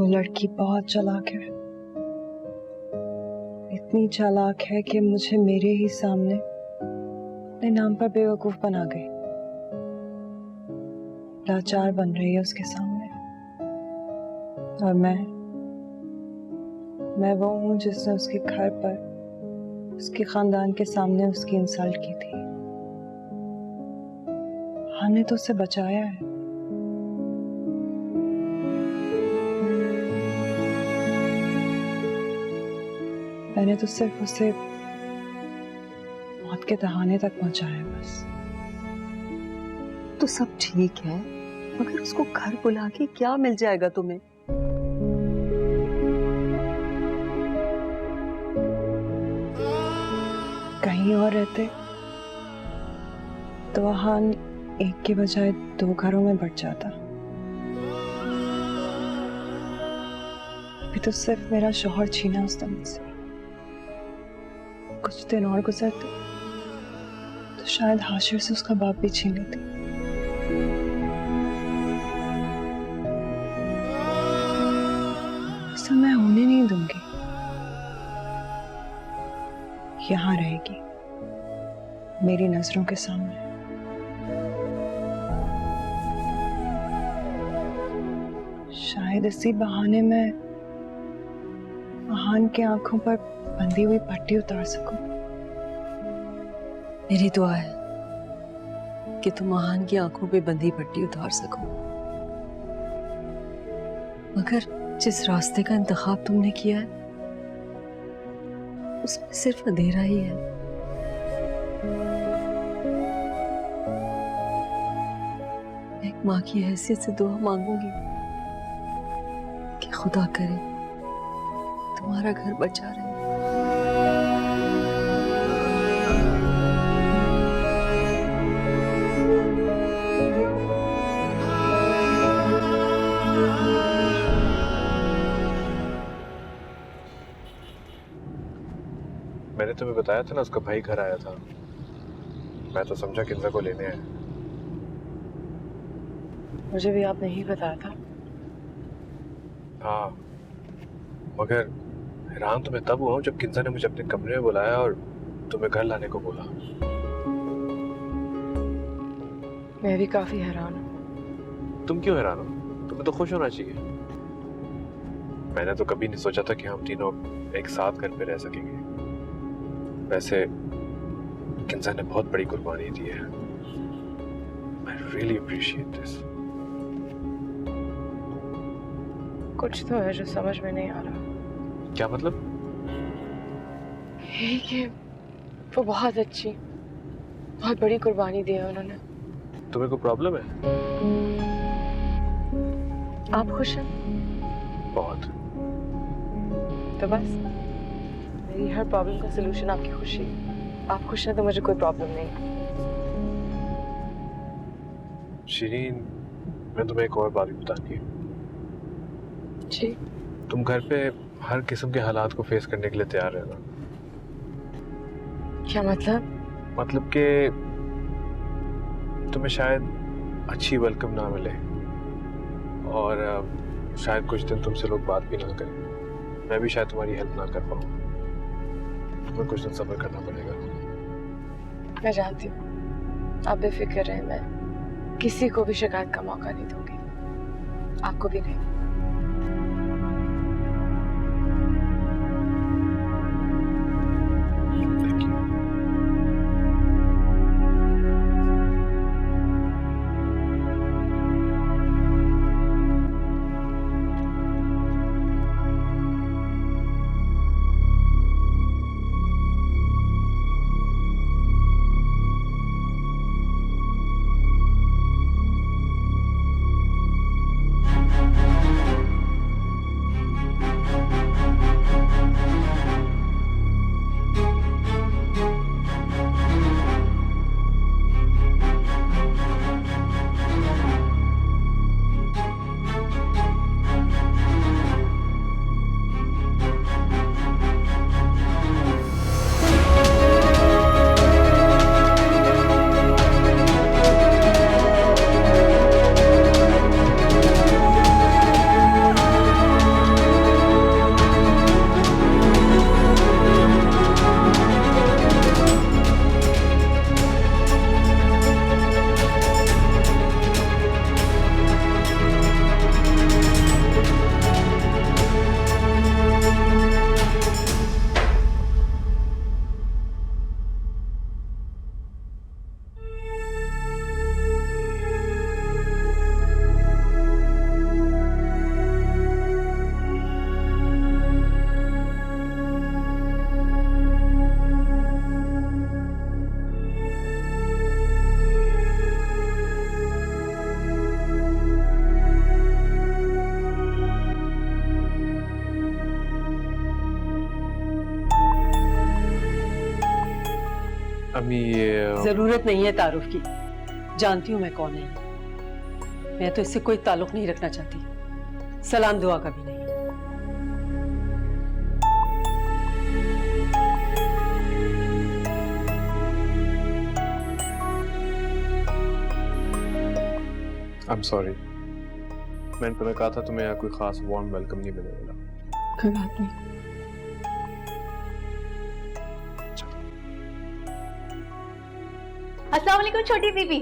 वो लड़की बहुत चालाक है, इतनी चालाक है कि मुझे मेरे ही सामने अपने नाम पर बेवकूफ बना गई। लाचार बन रही है उसके सामने। और मैं वो हूं जिसने उसके घर पर, उसके खानदान के सामने उसकी इंसल्ट की थी। हमने तो उसे बचाया है। मैंने तो सिर्फ उसे मौत के तहाने तक पहुंचाया बस। तो सब ठीक है, मगर उसको घर बुला के क्या मिल जाएगा तुम्हें? कहीं और रहते तो वहां एक के बजाय 2 घरों में बढ़ जाता। अभी तो सिर्फ मेरा शौहर छीना उसने मुझसे। कुछ दिन और गुजरते तो शायद हाशिर से उसका बाप भी छीन लेती। ऐसा मैं होने नहीं दूंगी। यहां रहेगी मेरी नजरों के सामने। शायद इसी बहाने मैं महान के आंखों पर बंधी हुई पट्टी उतार सकूं। मेरी दुआ है कि तुम महान की आंखों पे बंधी पट्टी उतार सको, मगर जिस रास्ते का इंतखाब तुमने किया है उसमें सिर्फ अंधेरा ही है। एक माँ की हैसियत से दुआ मांगूंगी कि खुदा करे तुम्हारा घर बचा रहे। मैंने तुम्हें बताया था ना, उसका भाई घर आया था। मैं तो समझा किंजा को लेने आया। मुझे भी आपने ही बताया था। हाँ, मगर हैरान तो मैं तब हुआ हूँ जब किंजा ने मुझे अपने कमरे में बुलाया और तुम्हें घर लाने को बोला। मैं भी काफी हैरान हूँ। तुम क्यों हैरान हो? तुम्हें तो खुश होना चाहिए। मैंने तो कभी नहीं सोचा था कि हम तीनों एक साथ घर पे रह सकेंगे। वैसे किंजा ने बहुत बड़ी कुर्बानी दी है। I really appreciate this. कुछ तो है जो समझ में नहीं आ रहा। क्या मतलब? यही कि वो बहुत अच्छी, बहुत बड़ी कुर्बानी दी है उन्होंने। तुम्हें कोई प्रॉब्लम है? आप खुश हैं? बहुत। तो बस मेरी हर प्रॉब्लम का सलूशन आपकी खुशी। आप खुश हैं तो मुझे कोई प्रॉब्लम नहीं। शिरीन, मैं तुम्हें एक और बात भी बतानी है। जी? तुम घर पे हर किस्म के हालात को फेस करने के लिए तैयार रहना। क्या मतलब? मतलब कि तुम्हें शायद अच्छी वेलकम ना मिले और शायद कुछ दिन तुमसे लोग बात भी ना करें। मैं भी शायद तुम्हारी हेल्प ना कर पाऊँ। तुम्हें कुछ दिन सब्र करना पड़ेगा। मैं जानती हूँ, आप बेफिक्र रहें। मैं किसी को भी शिकायत का मौका नहीं दूंगी, आपको भी नहीं। Thank you. अम्मी ये जरूरत नहीं है तारुफ की, जानती हूँ मैं कौन है ये। मैं तो इससे कोई ताल्लुक नहीं रखना चाहती, सलाम दुआ का भी नहीं। आई एम सॉरी, मैंने तुम्हें कहा था तुम्हें यहाँ कोई खास वार्म वेलकम नहीं मिलने वाला। कोई बात नहीं। अस्सलाम वालेकुम छोटी बीबी।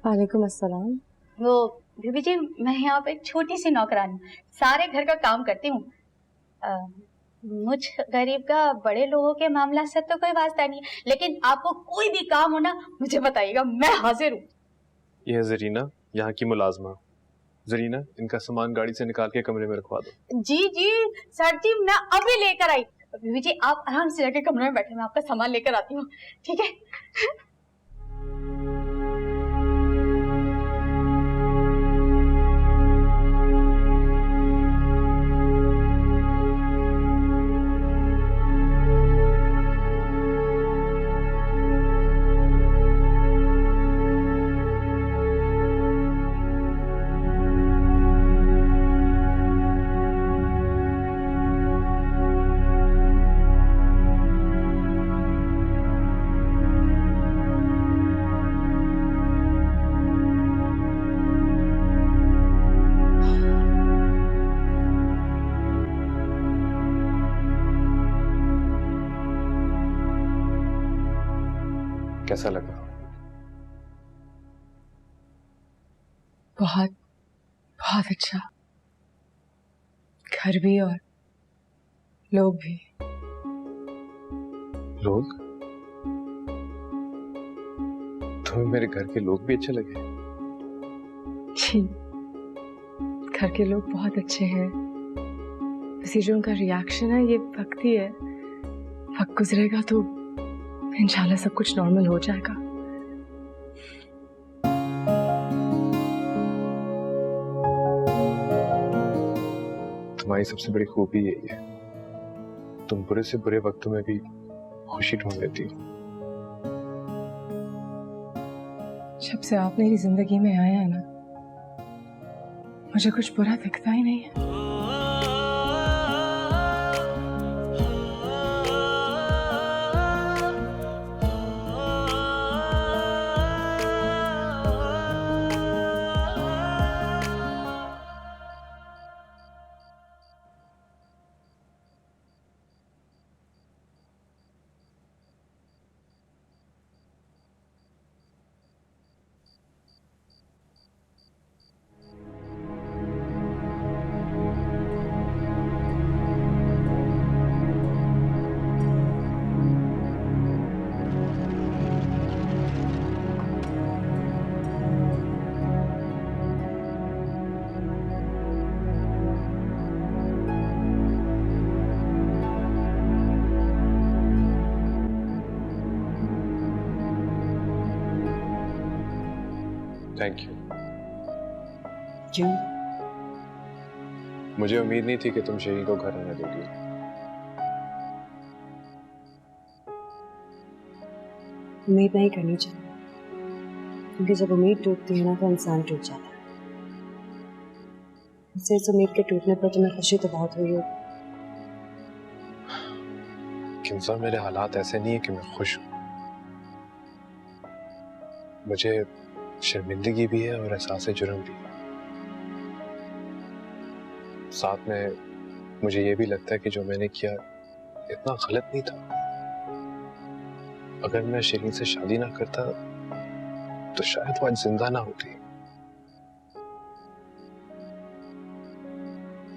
वालेकुम अस्सलाम। वो बीबी जी, मैं यहाँ पे एक छोटी सी नौकरानी हूँ, सारे घर का काम करती हूँ। मुझ गरीब का बड़े लोगों के मामला से तो कोई वास्ता नहीं है, लेकिन आपको कोई भी काम हो ना मुझे बताइएगा, मैं हाजिर हूँ। ये है जरीना, यहाँ की मुलाजमा। जरीना, इनका सामान गाड़ी से निकाल के कमरे में रखवा दो। जी जी सर जी, मैं अभी लेकर आई। बीबी जी आप आराम से जाके कमरे में बैठे, मैं आपका सामान लेकर आती हूँ, ठीक है? कैसा लगा? बहुत बहुत अच्छा, घर भी और लोग भी। लोग? तुम्हें मेरे घर के लोग भी अच्छे लगे? जी, घर के लोग बहुत अच्छे हैं। बस ये जो उनका रिएक्शन है ये वक्त ही है, वक्त गुजरेगा तो इंशाल्लाह सब कुछ नॉर्मल हो जाएगा। तुम्हारी सबसे बड़ी खूबी यही है, तुम बुरे से बुरे वक्तों में भी खुशी ढूंढ लेती हो। जब से आप मेरी जिंदगी में आए हैं ना, मुझे कुछ बुरा दिखता ही नहीं है। Thank you. क्यों? मुझे उम्मीद नहीं थी कि तुम शहीद को घर आने दोगी। उम्मीद नहीं करनी चाहिए, क्योंकि जब उम्मीद टूटती है ना तो इंसान टूट जाता है। इससे इस उम्मीद के टूटने पर तुम्हें खुशी तो बहुत हुई हो। किंसा, मेरे हालात ऐसे नहीं है कि मैं खुश हूं। मुझे शर्मिंदगी भी है और एहसास जुर्म भी। साथ में मुझे ये भी लगता है कि जो मैंने किया इतना गलत नहीं था। अगर मैं शरीन से शादी ना करता तो शायद वो आज जिंदा ना होती।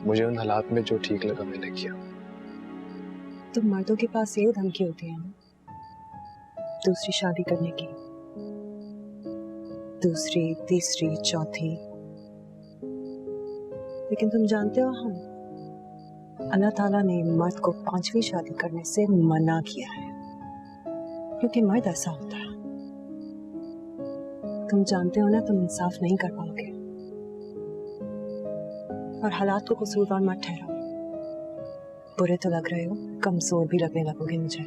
मुझे उन हालात में जो ठीक लगा मैंने किया। तुम मर्दों के पास यही धमकी होती है ना, दूसरी शादी करने की, दूसरी, तीसरी, चौथी। लेकिन तुम जानते हो, हम अल्लाह ताला ने मर्द को 5वीं शादी करने से मना किया है, क्योंकि मर्द ऐसा होता है। तुम जानते हो ना, तुम इंसाफ नहीं कर पाओगे। और हालात को कसूरवार मत ठहराओ। बुरे तो लग रहे हो, कमजोर भी लगने लगोगे मुझे।